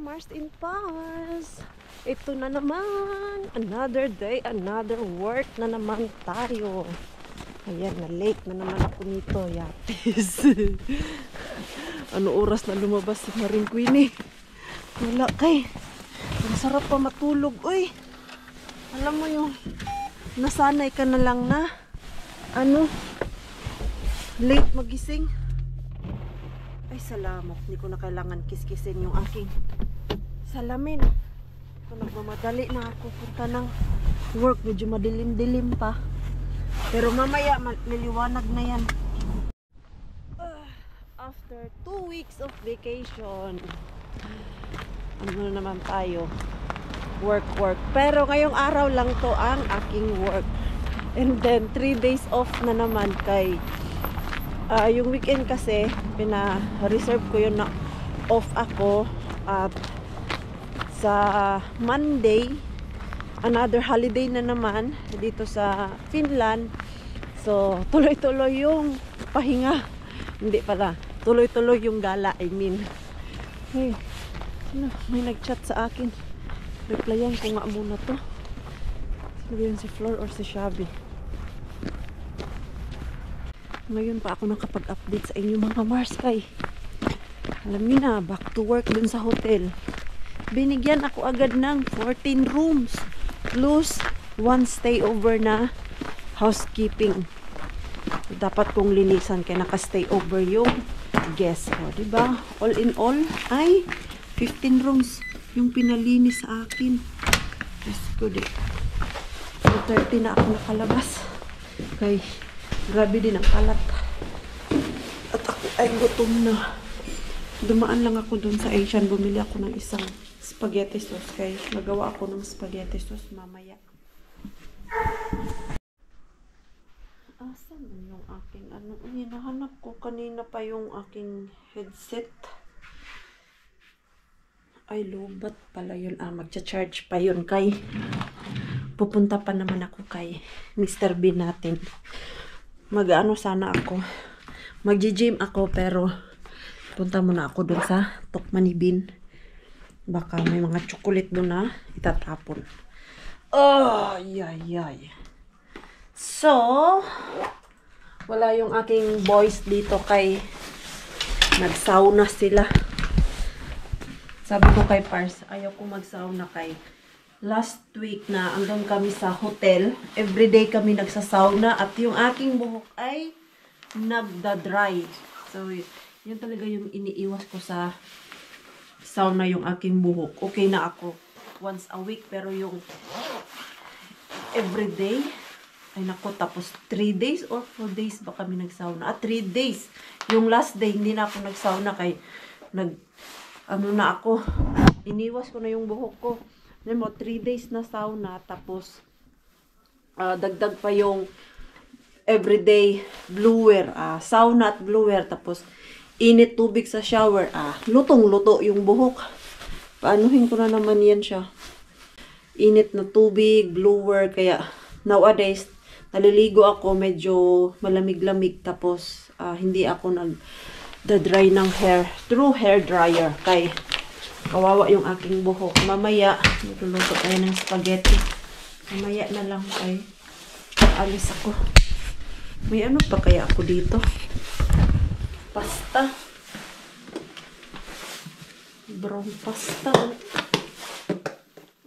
Mars in Paz. Ito na naman. Another day, another work na naman tayo. Ayan, na-late na naman ako nito. Yatis. Ano oras na lumabas si Maring Queenie? Wala kay. Ang sarap pa matulog. Uy, alam mo yung nasanay ka na lang na late magising. Ay, salamat. Hindi ko na kailangan kiskisin yung aking salamin. Kung nagmamadali na ako punta ng work, medyo madilim-dilim pa. Pero mamaya, niliwanag na yan. After 2 weeks of vacation, ano naman tayo? Work. Pero ngayong araw lang to ang aking work. And then, 3 days off na naman kay yung weekend kasi pina-reserve ko yun na off ako at sa Monday another holiday na naman dito sa Finland, so tuloy-tuloy yung pahinga, hindi pala tuloy-tuloy yung gala, I mean. Hey, may nag-chat sa akin, replyan ko nga muna to. Sino yun, si Flor or si Shabby? Ngayon pa ako nakapag-update sa inyo mga Mars kay. Alam niyo na, back to work dun sa hotel. Binigyan ako agad ng 14 rooms plus 1 stay over na housekeeping. Dapat kong linisan kaya naka-stay over yung guest ko, diba? All in all ay 15 rooms yung pinalinis sa akin. Yes, good. So 30 na ako nakalabas. Okay. Grabe din ang kalat. At ako ay gutom na. Dumaan lang ako dun sa Asian. Bumili ako ng isang spaghetti sauce. Kaya nagawa ako ng spaghetti sauce mamaya. Asan yung aking ano? Hinahanap ko kanina pa yung aking headset. Ay, lobat pala yun. Magcha-charge pa yun kay. Pupunta pa naman ako kay Mr. B natin. Mag-ano sana ako. Mag-gym ako pero punta muna ako dun sa Tukmanibin. Baka may mga chocolate dun na itatapon. Oh, yay. So, wala yung aking boys dito kay nag-sauna sila. Sabi ko kay Pars, ayaw ko mag-sauna kay last week na andun kami sa hotel, everyday kami nagsasauna at yung aking buhok ay nagda-dry. So, yun talaga yung iniiwas ko sa sauna, yung aking buhok. Okay na ako once a week, pero yung everyday, ay naku, tapos 3 days or 4 days ba kami nagsauna? 3 days. Yung last day, hindi na ako nagsauna kay iniwas ko na yung buhok ko. 3 days na sauna, tapos dagdag pa yung everyday blower, sauna at blower, tapos init tubig sa shower, lutong-luto yung buhok. Paanuhin ko na naman yan siya. Init na tubig, blower, kaya nowadays, naliligo ako, medyo malamig-lamig, tapos hindi ako nag-dry ng hair through hair dryer, kay kawawa yung aking buhok. Mamaya, magluluto tayo ng spaghetti. Mamaya na lang kay alis ako. May ano pa kaya ako dito? Pasta. Brown pasta.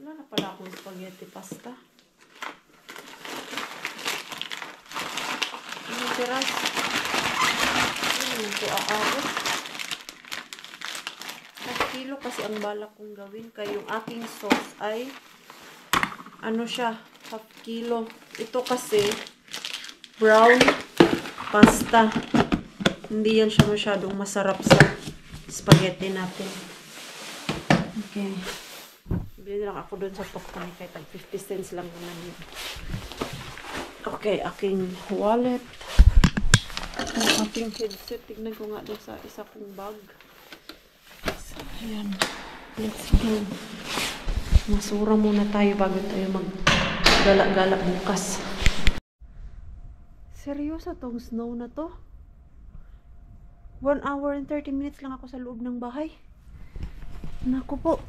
Wala na pala akong spaghetti pasta. Ano tiras? Ano ito aabot? Kilo kasi ang balak kong gawin, kaya yung aking sauce ay ano siya, half kilo. Ito kasi brown pasta, hindi yan siya masyadong masarap sa spaghetti natin. Okay, bili lang ako dun sa Tokpan kaya tag 50 cents lang naman yun. Okay, aking wallet, ang aking headset, tignan ko nga dun sa isa kong bag. Ayan, let's go. Masura muna tayo bago tayo mag-gala-gala bukas. Seryoso tong snow na to? 1 hour and 30 minutes lang ako sa loob ng bahay. Naku po.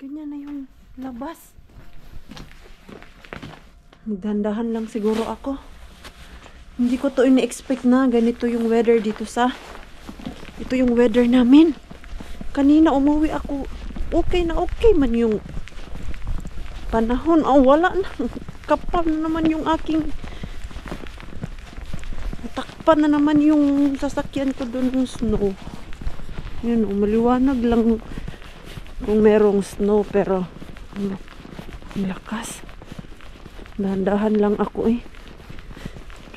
Ganyan na yung labas. Magdandahan lang siguro ako. Hindi ko to ini-expect na ganito yung weather dito sa... Ito yung weather namin. Kanina umuwi ako. Okay na okay man yung panahon. Oh, wala na. Kapal na naman yung aking... Takpan na naman yung sasakyan ko doon ng snow. Yun, maliwanag lang kung merong snow, pero ang lakas. Dahan-dahan lang ako eh.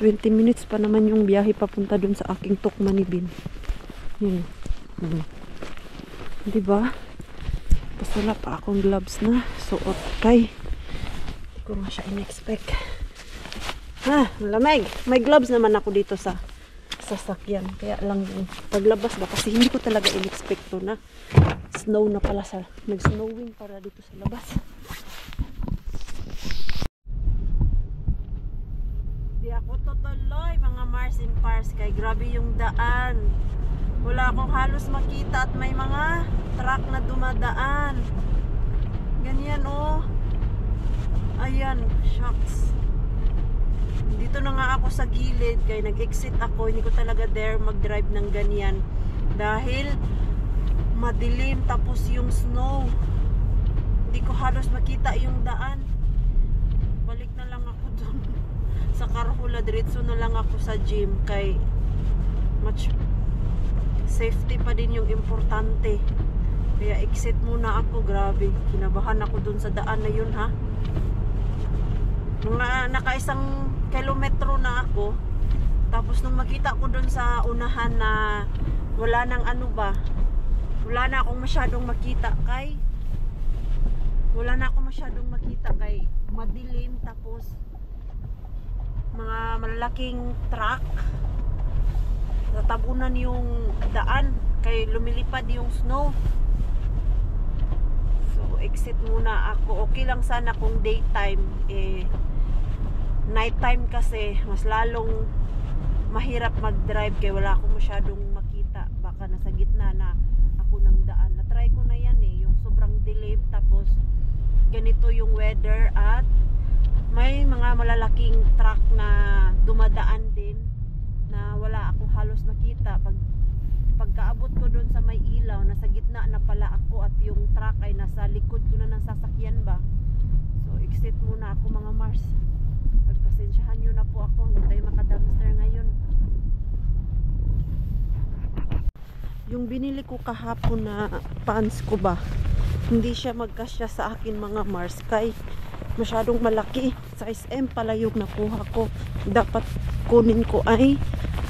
20 minutes pa naman yung biyahe papunta dun sa aking Tukmanibin. Yun. Diba? Tapos wala pa akong gloves na suot kay. Hindi ko nga siya in-expect. Lamig. May gloves naman ako dito sa sasakyan. Kaya lang yung paglabas ba, kasi hindi ko talaga in-expect to na snow na pala sa, nag-snowing para dito sa labas. Di ako tutuloy mga Mars and Pars kay grabe yung daan. Wala akong halos makita at may mga truck na dumadaan. Ganyan oh. Ayan, shucks. Dito na nga ako sa gilid kaya nag-exit ako. Hindi ko talaga dare mag-drive ng ganyan dahil madilim tapos yung snow. Hindi ko halos makita yung daan. Balik na lang ako dun sa Carhula. Diretso na lang ako sa gym kay much safety pa din yung importante. Kaya exit muna ako. Grabe, kinabahan ako dun sa daan na yun ha. Mga nakaisang kilometro na ako. Tapos nung makita ko dun sa unahan na wala nang ano ba, wala na akong masyadong makita kay madilim, tapos mga malalaking truck natabunan yung daan kay lumilipad yung snow. So exit muna ako. Okay lang sana kung daytime, nighttime kasi mas lalong mahirap mag-drive kaya wala akong masyadong makita. Baka nasa gitna na ako ng daan. Na-try ko na yan yung sobrang dilim tapos ganito yung weather at may mga malalaking truck na dumadaan din na wala akong halos makita. Pagkaabot ko doon sa may ilaw, nasa gitna na pala ako at yung truck ay nasa likod ko na ng sasakyan ba. So exit muna ako mga Mars. Pagpasensyahan nyo na po ako, hindi tayo makadumpster ngayon. Yung binili ko kahapon na pants ko ba, hindi siya magkasya sa akin mga Mars kay masyadong malaki. Size M pala yung nakuha ko. Dapat kunin ko ay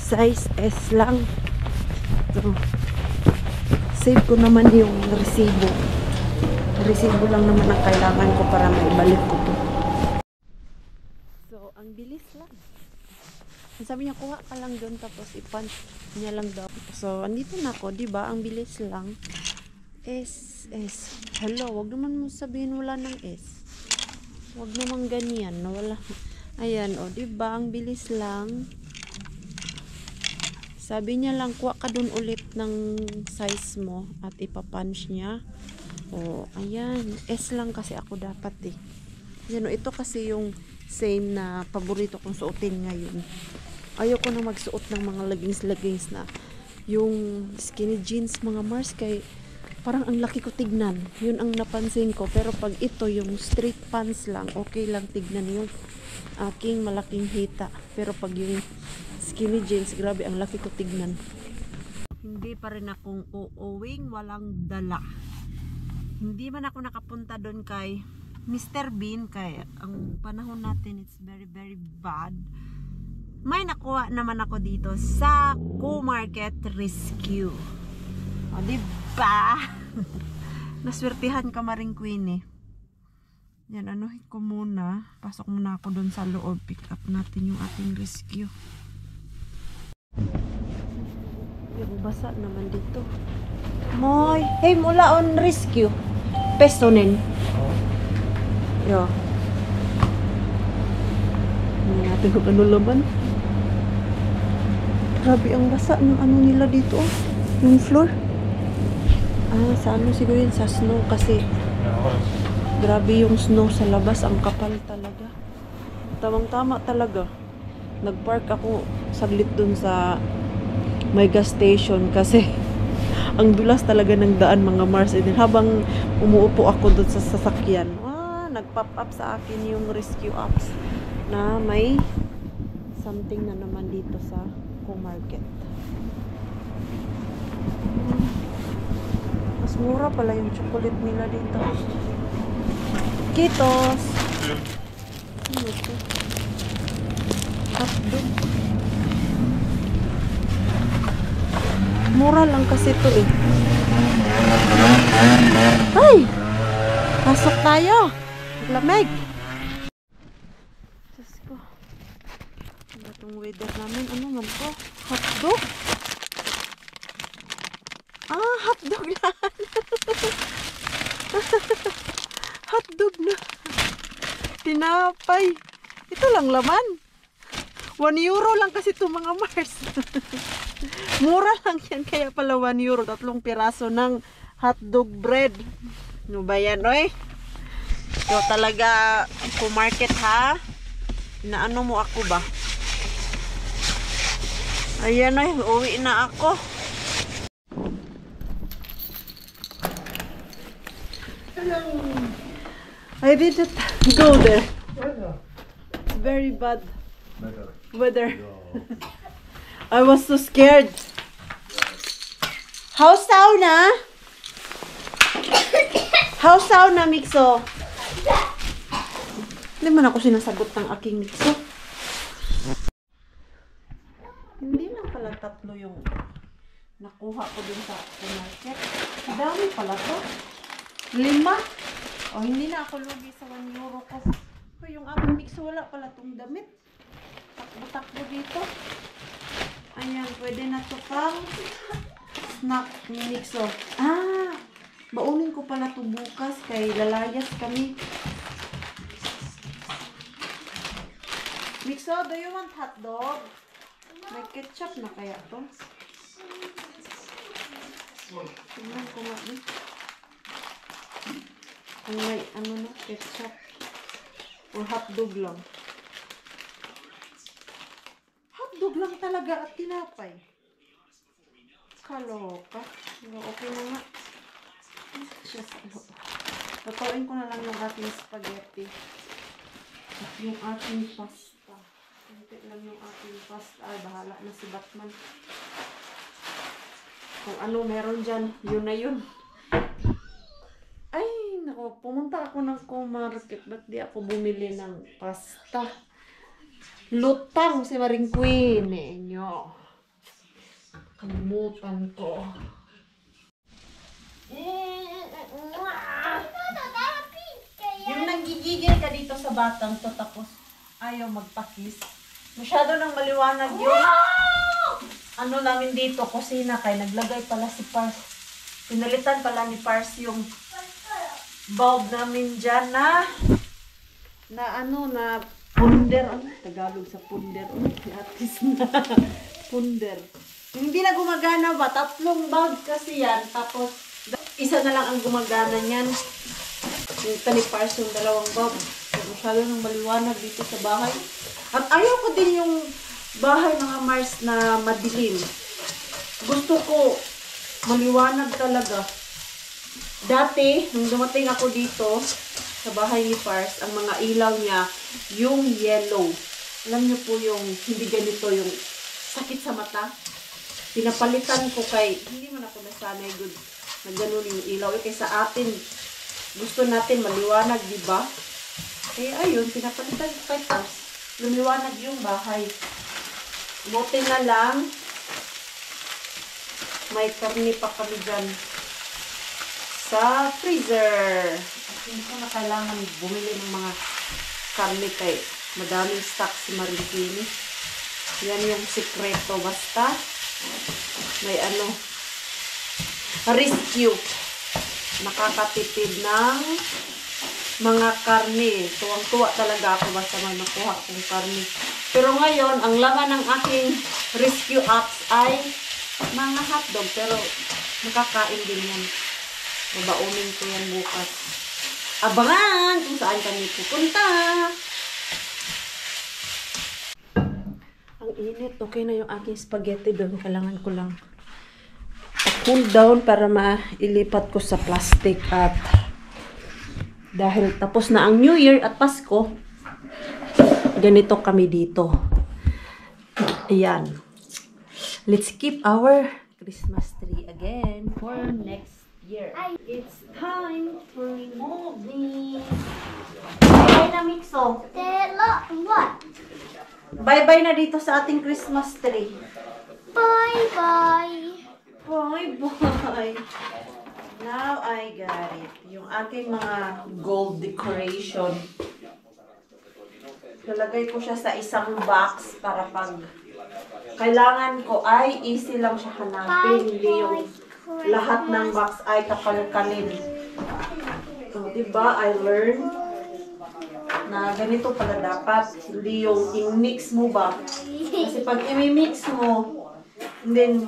size S lang. So, save ko naman yung resibo. Resibo lang naman ang kailangan ko para maibalik ko to. So, ang bilis lang. Sabi niya, kuha ka lang doon tapos i-punch niya lang daw. So, andito na ako, diba? Ang bilis lang. S. Hello, wag naman mo sabihin wala ng S. Wag naman ganyan, na wala. Ayan, o, diba? Ang bilis lang. Sabi niya lang, kuha ka doon ulit ng size mo at ipapunch niya. O, ayan. S lang kasi ako dapat eh. Yan, o, ito kasi yung same na paborito kong suotin ngayon. Ayoko na magsuot ng mga leggings na yung skinny jeans mga Mars kay parang ang laki ko tignan. Yun ang napansin ko. Pero pag ito yung straight pants lang, okay lang tignan yung aking malaking hita. Pero pag yung skinny jeans, grabe ang laki ko tignan. Hindi pa rin akong uuwing walang dala. Hindi man ako nakapunta doon kay Mr. Bean kaya ang panahon natin it's very very bad. May nakuha naman ako dito sa Co-Market Rescue. O diba? Naswertihan ka Maring Queen eh. Yan, anuhin ko muna. Pasok muna ako doon sa loob. Pick up natin yung ating rescue. Yung basa naman dito. Moy, hey mula on rescue. Pestonin. Yo. Hindi natin kung ano laban. Grabe ang basa ng ano nila dito. Yung floor. Sa ano siguro yun? Sa snow kasi grabe yung snow sa labas. Ang kapal talaga. Tamang-tama talaga. Nagpark ako saglit dun sa may gas station kasi ang dulas talaga ng daan mga Mars. And then, habang umuupo ako dun sa sasakyan, nag-pop up sa akin yung rescue apps na may something na naman dito sa Co-Market. Mas mura pala yung chocolate nila dito. Kitos! Ano ito? Hotdog. Mura lang kasi ito eh. Ay! Pasok tayo! Lamig! Diyos ko. Ano itong weather namin? Ano man to? Hotdog? Hotdog na! Hotdog na! Tinapay! Ito lang laman. 1 euro lang kasi ito mga Mars. Mura lang yan. Kaya pala 1 euro. 3 piraso ng hotdog bread. Ano ba yan, oy? Ito talaga Co-Market ha. Inaano mo ako ba? Ayan oy. Uwi na ako. Hello. I didn't go there. It's very bad weather. I was so scared. How's sauna? How's sauna, Mixo? Hindi man ako sinasagot ng aking Mixo. Hindi lang pala 3 yung nakuha ko dun sa market. Dami pala to. 5. O, hindi na ako lugi sa 1 euro ko. Yung aking Mixo, wala pala tong damit. Takbo-takbo dito. Ayan, pwede na to pang snack ni Mixo. Baunin ko pala to bukas kay lalayas kami. Mixo, do you want hot dog? May ketchup na kaya to? Tingnan ko nga eh. Kung may ano na, ketchup. Or hotdog lang. Hotdog lang talaga at tinapay. Kaloka. Okay na nga. Just ano. Totooin ko na lang yung ating spaghetti. At yung ating pasta. Kunti lang yung ating pasta. Ay, bahala na si Batman. Kung ano meron dyan, yun na yun. Ay, naku, pumunta ako ng Co-Market. Ba't di ako bumili ng pasta? Lutang si Maring Queen. Nyo. Kalimutan ko. Yung nanggigigil ka dito sa batang to tapos ayaw magpakis. Masyado nang maliwanag yung ano namin dito, kusina kay naglagay pala si Pars. Pinalitan pala ni Pars yung bulb namin dyan na ano na punder. Ano? Tagalog sa punder. Atis na. Punder. Hindi na gumagana ba? 3 bulb kasi yan. Tapos, isa na lang ang gumagana niyan. Ito ni Pars yung 2 bulb. Masyado nang maliwanag dito sa bahay. At ayaw ko din yung bahay mga Mars na madilim. Gusto ko maliwanag talaga. Dati, nung dumating ako dito sa bahay ni Pars, ang mga ilaw niya, yung yellow. Alam niyo po yung hindi ganito, yung sakit sa mata. Pinapalitan ko kay, hindi man ako nasanay good na ganun yung ilaw. Kaysa atin, gusto natin maliwanag, di ba? Eh, ayun, pinapalitan ko kay Pars. Lumiwanag yung bahay. Buti na lang, may karni pa kami dyan sa freezer. Hindi ko na kailangan bumili ng mga karne kay madaming stock si Maringkini. Yan yung sikreto. Basta may ano, rescue. Nakakatipid ng mga karne. Tuwang-tuwa talaga ako basta may makuha akong karne. Pero ngayon, ang laman ng aking rescue apps ay mga hotdog. Pero nakakain din yan. Babaunin ko yan bukas. Abangan kung saan kami pupunta. Ang init. Okay na yung aking spaghetti doon. Kailangan ko lang cool down para mailipat ko sa plastic. At dahil tapos na ang New Year at Pasko, ganito kami dito. Ayan. Let's keep our Christmas tree again for next year. It's time to remove this. Bye-bye na, Mixo. What? Bye-bye na dito sa ating Christmas tree. Bye-bye. Bye-bye. Now I got it. Yung aking mga gold decoration. Lalagay ko siya sa isang box para pag kailangan ko ay easy lang siya hanapin. Hindi yung lahat ng box ay kapalkalin. So, diba, I learned na ganito pala dapat. Hindi yung i-mix mo ba. Kasi pag i-mix mo, then,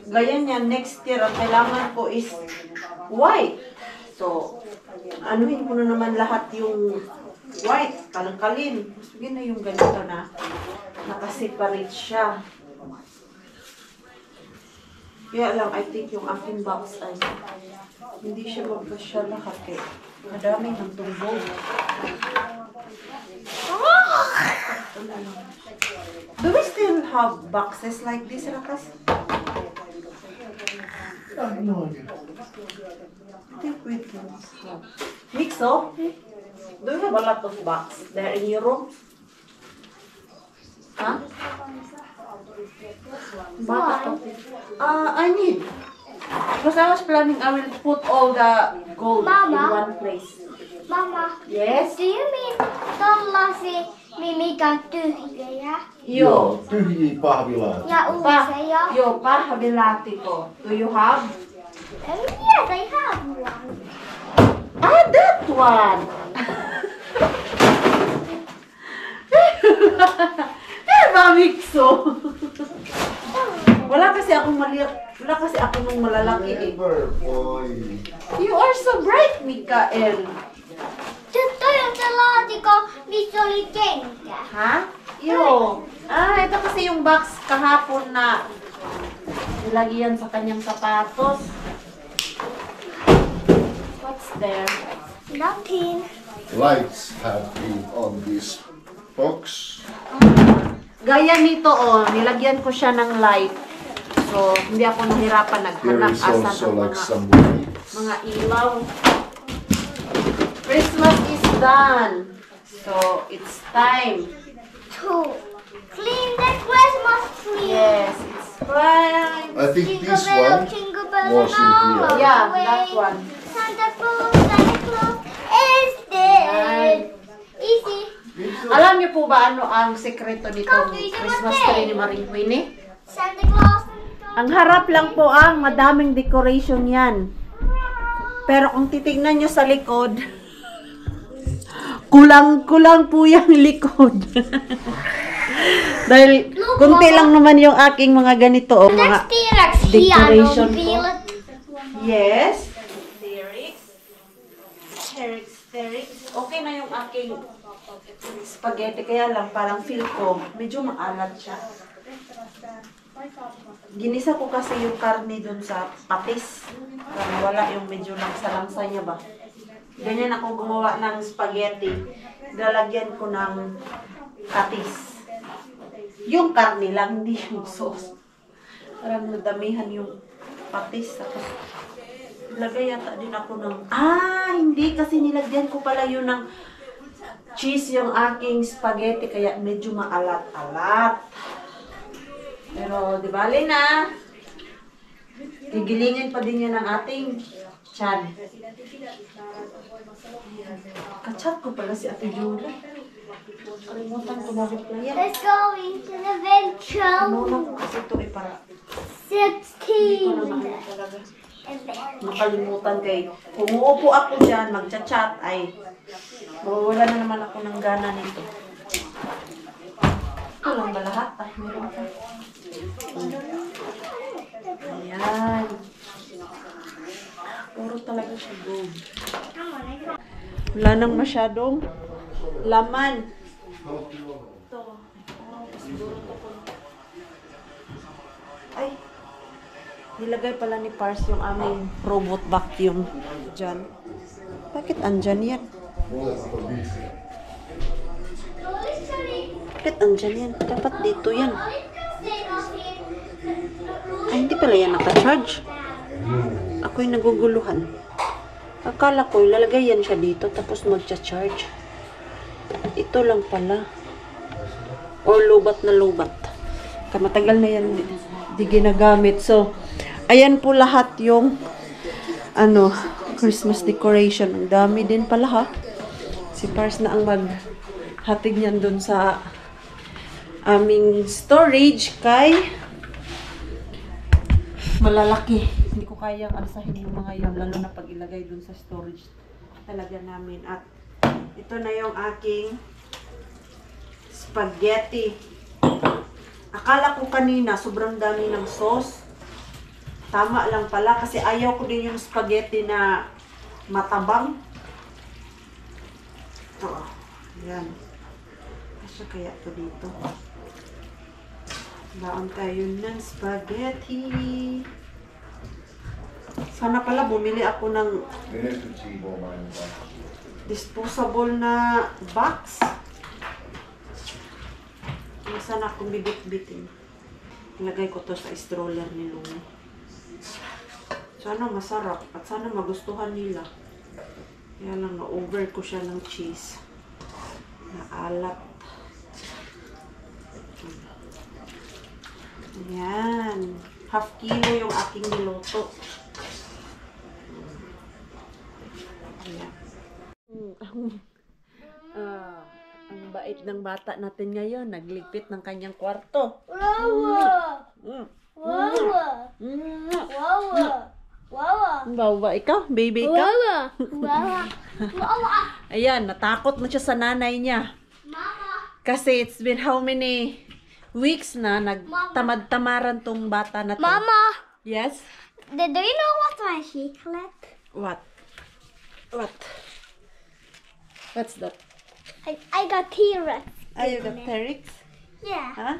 gaya niya, next year, ang kailangan ko is white. So, anuhin ko na naman lahat yung white, kalangkalin. Sige na yung ganito na nakaseparate siya. Kaya lang, I think yung aking box ay hindi siya magkasya lahat eh. Madami ng tumbog. Do we still have boxes like this, Rakas? No. I think we do have. Mixo? Do you have a lot of box there in your room? Huh? I need. Because I was planning I will put all the gold in Mama? one place. Mama, Yes? do you mean tollasia, mikä on tyhjiä? Yo. Tyhjiä pahvilaat. Ja uusia? Yo, parhabilati ko. Do you have? Yes, I have one. Ah, that one! Eh, Mixo. Wala kasi akong wala kasi ako nung malalaki eh. Never, boy. You are so bright, Mikael. Toi on se laatikko, missä oli kenkä. Ha? Yo. Ah, ito kasi yung box kahapon na nilagyan sa kanyang sapatos. What's there? Nothing. Lights have been on this box. Gaya nito, oh, nilagyan ko siya ng light. So, hindi ako nahirapan Here naghanap is asan also ang like mga, some lights. mga ilaw. Christmas is done. So, it's time. To clean the Christmas tree. Yes, it's time. I think Jingle this bell, one jingle bells was in and all here. Yeah, the way. that one. Santa Claus is dead. Easy. Alam niyo po ba ano ang sekreto nitong Christmas tree ni Maring Queenie? Santa Claus. Ang harap lang po madaming decoration yan. Pero kung titignan nyo sa likod, kulang-kulang po yung likod. Dahil kunti lang naman yung aking mga ganito. Oh, mga T-Rex decoration po. piilet. Yes. Terix. Okay na yung aking spaghetti. Kaya lang parang feel ko, medyo maalat siya. Ginisa ko kasi yung karne dun sa patis. Para wala yung medyo langsa-langsa niya ba. Ganyan ako gumawa ng spaghetti. Lalagyan ko ng patis. Yung karne lang, hindi yung sauce. Parang nadamihan yung patis. Tapos, lagay yata din ako ng... hindi. Kasi nilagyan ko pala yun ng cheese yung aking spaghetti. Kaya medyo maalat-alat. Pero, di ba, Lena? Gigilingin pa din yan ng ating chan. Kachat ko pala si Ate Julie. Kalimutan ko na reply yan. Let's go into the venture. Muna ko kasi ito para 16. hindi ko na mahal talaga. Nakalimutan kay kung uupo ako dyan, magchat-chat, ay mawawala na naman ako ng gana nito. Ito lang ba lahat? Ay, meron pa. Ayan. Puro talaga siya Wala nang masyadong laman. Ito. Siguro ito po. Ay. Nilagay pala ni Pars yung aming robot vacuum dyan. Bakit andyan yan? Bakit andyan yan? Dapat dito yan. Ay, hindi pala yan naka-charge. Ako yung naguguluhan. Akala ko, ilalagay yan siya dito tapos magcha-charge. Ito lang pala. Or lubat na lubat. Matagal na yan di ginagamit. So, ayan po lahat yung Christmas decoration. Ang dami din pala ha. Si Pars na ang maghatid niyan dun sa aming storage kay malalaki. Hindi ko kayang alsahin yung mga yan, lalo na pag ilagay dun sa storage talaga namin. At ito na yung aking spaghetti. Akala ko kanina sobrang dami ng sauce. Tama lang pala kasi ayaw ko din yung spaghetti na matabang. Ito. Ayan. Kasya kaya ito dito. Baon tayo ng spaghetti. Sana pala bumili ako ng disposable na box. Sana akong bibit-bitin. Ilagay ko to sa stroller ni Lumi. Sana masarap at sana magustuhan nila. Kaya lang na-over ko siya ng cheese. Naalat. Ayan. Half kilo yung aking niluto. Ayan. Ang bait ng bata natin ngayon. Nagligpit ng kanyang kwarto. Wawa! Mm. Wawa! Wawa! Wawa! Bawa, ikaw? Baby ikaw? Wawa! Wawa! Wawa! Ayan, natakot na siya sa nanay niya. Mama! Kasi it's been how many weeks na nagtamad-tamaran tong bata na to. Mama! Yes? Do you know what's my secret? What? What? What's that? I got T-Rex. Are you got T-Rex? Yeah. Huh?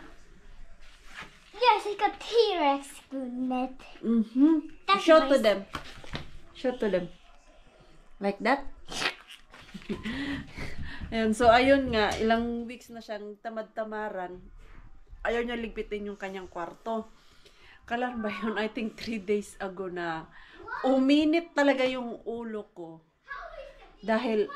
Yes, I got T-Rex net. That's Show to nice. them. Show to them. Like that? Ayan, so ayun nga, ilang weeks na siyang tamad-tamaran. Ayaw niya ligpitin yung kanyang kwarto. Kailan ba yun? I think 3 days ago na uminit talaga yung ulo ko. Dahil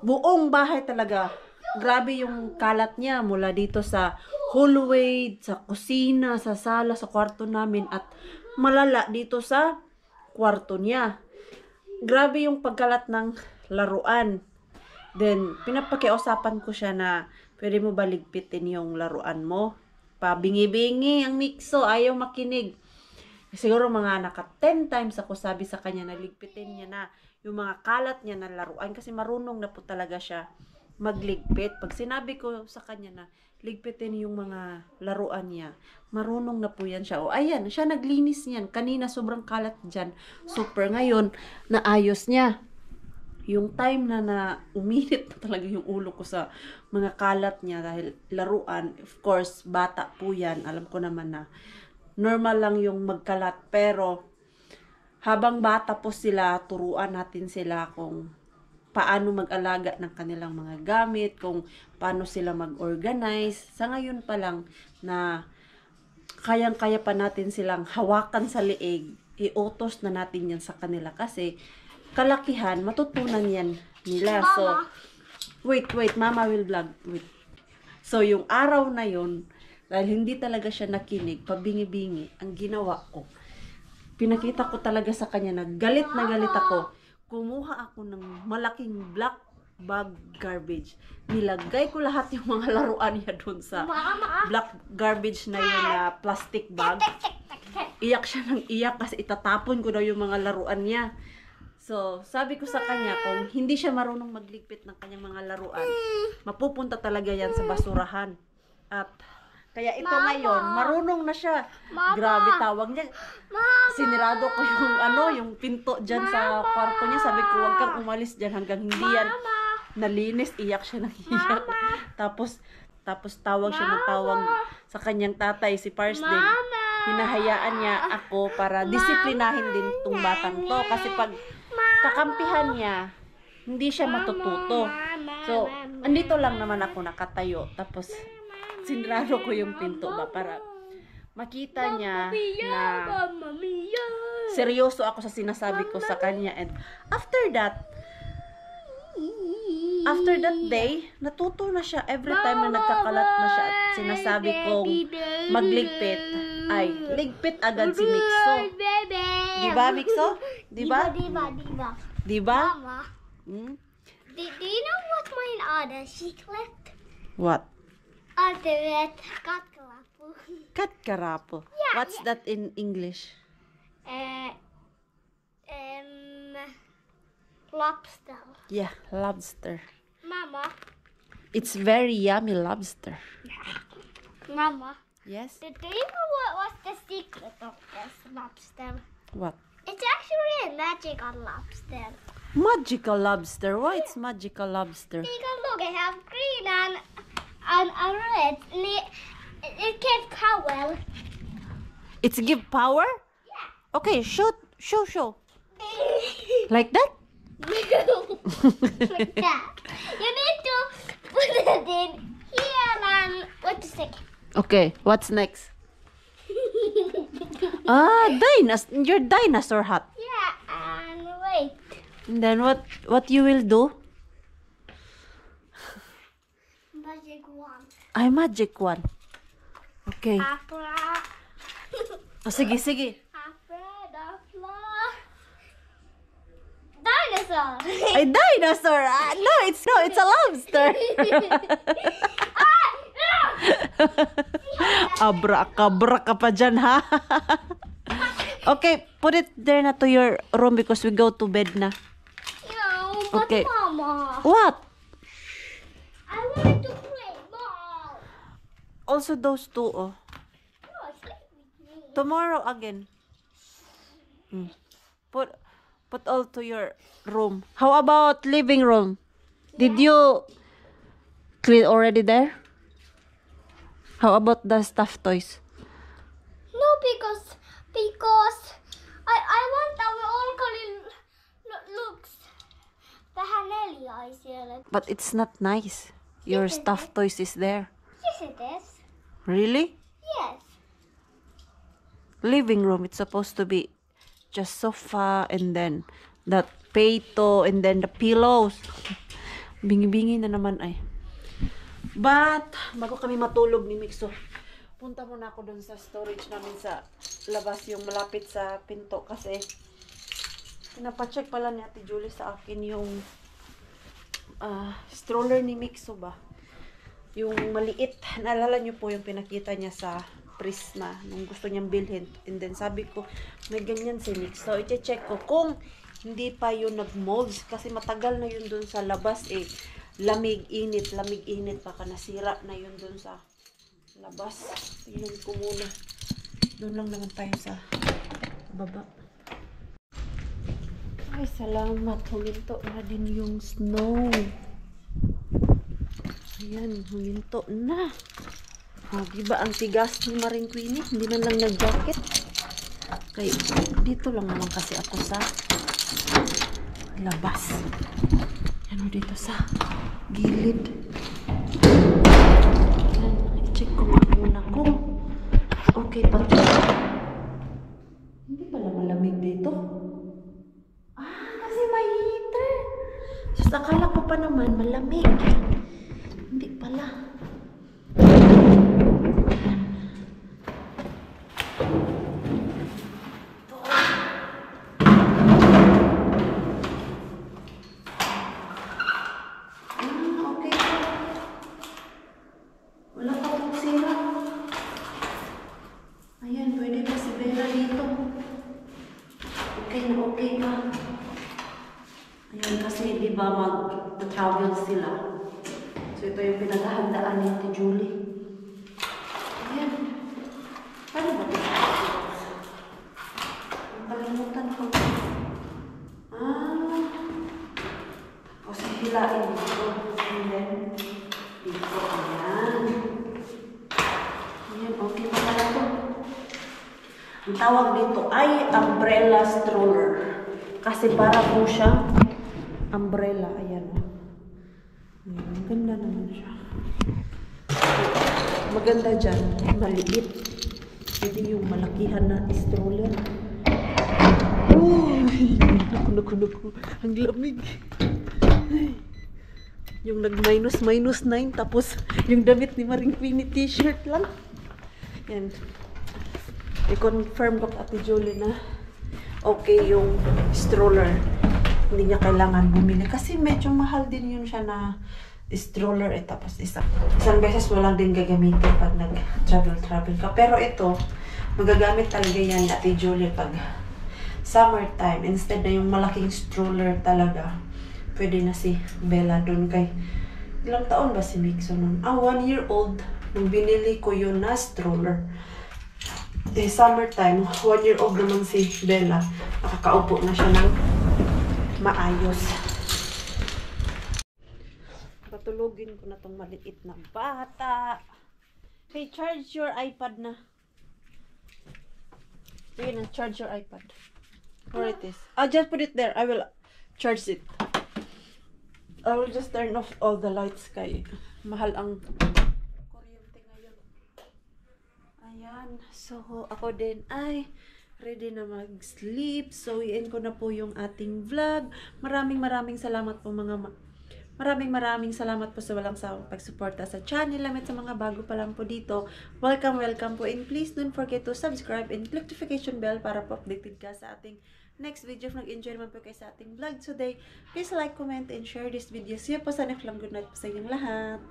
buong bahay talaga. Grabe yung kalat niya mula dito sa hallway, sa kusina, sa sala, sa kwarto namin at malala dito sa kwarto niya. Grabe yung pagkalat ng laruan. Then, pinapakiusapan ko siya na pwede mo ba ligpitin yung laruan mo? Pabingi-bingi ang mikso, ayaw makinig. Siguro mga naka 10 times ako sabi sa kanya na ligpitin niya na yung mga kalat niya na laruan kasi marunong na po talaga siya magligpit. Pag sinabi ko sa kanya na ligpitin yung mga laruan niya, marunong na po yan siya. O ayan, siya naglinis niyan. Kanina sobrang kalat dyan. Super. Ngayon, naayos niya. Yung time na uminit na talaga yung ulo ko sa mga kalat niya dahil laruan, of course, bata po yan. Alam ko naman na normal lang yung magkalat. Pero, habang bata po sila, turuan natin sila kung paano mag-alaga ng kanilang mga gamit, kung paano sila mag-organize. Sa ngayon pa lang na kayang-kaya pa natin silang hawakan sa leeg, iutos na natin yan sa kanila kasi kalakihan, matutunan yan nila. So, wait, mama will vlog. Wait. So, yung araw na yun, dahil hindi talaga siya nakinig, pabingi-bingi, ang ginawa ko, pinakita ko talaga sa kanya na galit ako. Kumuha ako ng malaking black bag garbage. Nilagay ko lahat yung mga laruan niya dun sa black garbage na yun na plastic bag. Iyak siya ng iyak kasi itatapon ko daw yung mga laruan niya. So, sabi ko sa kanya, kung hindi siya marunong magligpit ng kanyang mga laruan, mapupunta talaga yan sa basurahan. At Kaya ito Mama. ngayon, marunong na siya. Mama. Grabe tawag niya. Mama. Sinirado ko yung pinto dyan sa kwarto niya. Sabi ko, huwag kang umalis dyan hanggang hindi yan nalinis. Iyak siya ng iyak. Tapos tawag siya ng tawag sa kanyang tatay, si Pars din. Hinahayaan niya ako para disiplinahin din tong batang to. Kasi pag kakampihan niya, hindi siya matututo. So, andito lang naman ako nakatayo. Tapos, sinrado ko yung pinto ba para makita niya na seryoso ako sa sinasabi ko sa kanya. And after that day, natuto na siya. Every time na nagkakalat na siya at sinasabi kong magligpit, ay, ligpit agad si Mixo. Diba, Mixo? Diba? Diba? Mama, Hmm? do you know what my other secret? What? Other katkalapu. Katkarapo. Yeah, What's that in English? Lobster. Yeah, lobster. Mama, It's very yummy lobster. Mama, Yes? do you know what was the secret of this lobster? What? It's actually a magical lobster. Magical lobster. Why it's magical lobster? You can look, it have green and red. And it can power. It's give power? Yeah. Okay, show. Like that? Like that. You need to put it in here and wait a second. Okay, what's next? Your dinosaur hat. Yeah, and wait. And then what you will do? Magic wand. Ay, magic one. Okay. Afra. O, sige. Afra the floor. Dinosaur. Ay, dinosaur! No, it's a lobster. Abra-kabra ka pa dyan, ha? Okay, put it there na to your room because we go to bed na. No, but Okay. Mama, What? I want to play ball. Also those two, oh. No, sleep with me. Tomorrow again. Put all to your room. How about living room? Did you clean already there? How about the stuffed toys? No, because I want our uncle looks the Hanelia is here. But it's not nice. Your Yes, it stuffed toys is there. Yes, it is. Really? Yes. Living room, it's supposed to be just sofa and then that peito and then the pillows. Bingi-bingi na naman ay. But, bago kami matulog ni Mixo, punta muna ako dun sa storage namin sa labas, yung malapit sa pinto kasi pinapacheck pala ni Ate Julie sa akin yung stroller ni Mixo ba? Yung maliit. Naalala niyo po yung pinakita niya sa Prisma nung gusto niyang bilhin. And then sabi ko, may ganyan si Mixo. I-check ko kung hindi pa yun nag-molds kasi matagal na yun dun sa labas eh. Lamig-init baka nasira na yun dun sa labas. Tingnan ko muna. Doon lang naman tayo sa baba. Ay, salamat. Huminto na din yung snow. Ayan, huminto na. Diba ang tigas ni Maring Queenie? Hindi na lang nag-jacket. Okay, dito lang naman kasi ako sa labas. Ano dito sa gilid. Ayan, i-check ko muna kung okay pa ito. Hindi pala malamig dito. Kasi may heater. So, akala ko pa naman malamig. Hindi pala. Mag-travel sila. So, ito yung pinaghahandaan ni Ate Julie. Ayan, okay pa pala to. Ang tawag dito ay umbrella stroller. Kasi para po siya umbrella. Ayan. Ayan, ganda naman siya. Maganda dyan, maliit. Hindi yung malakihan na stroller. Uy! Naku. Ang lamig. Yung nag-minus 9, tapos yung damit ni Maring Queenie t-shirt lang. Yan. I-confirm ko Ate Julie na okay yung stroller. Hindi niya kailangan bumili. Kasi medyo mahal din yun siya na stroller. Tapos isang beses mo lang din gagamitin pag nag-travel ka. Pero ito, magagamit talaga yan Ate Julie pag summertime. Instead na yung malaking stroller talaga. Pwede na si Bella doon kay... Ilang taon ba si Mixo nun? 1 year old. Nung binili ko yun na stroller. Summertime, 1 year old naman si Bella. Nakakaupo na siya ng maayos. Patulogin ko na tong maliit na bata. Hey, charge your iPad na. Yun na, charge your iPad. Where it is. I'll just put it there. I will charge it. I will just turn off all the lights kay mahal ang kuryente ngayon. Ayan. So, ako din ay ready na mag-sleep. So, i-end ko na po yung ating vlog. Maraming salamat po Maraming salamat po sa walang sawang pagsuporta sa channel namin, sa mga bago pa lang po dito. Welcome po, and please don't forget to subscribe and click notification bell para po updated ka sa ating next video. If nag-enjoy naman po kayo sa ating vlog today, please like, comment, and share this video. See you po sa next vlog. Good night po sa inyong lahat.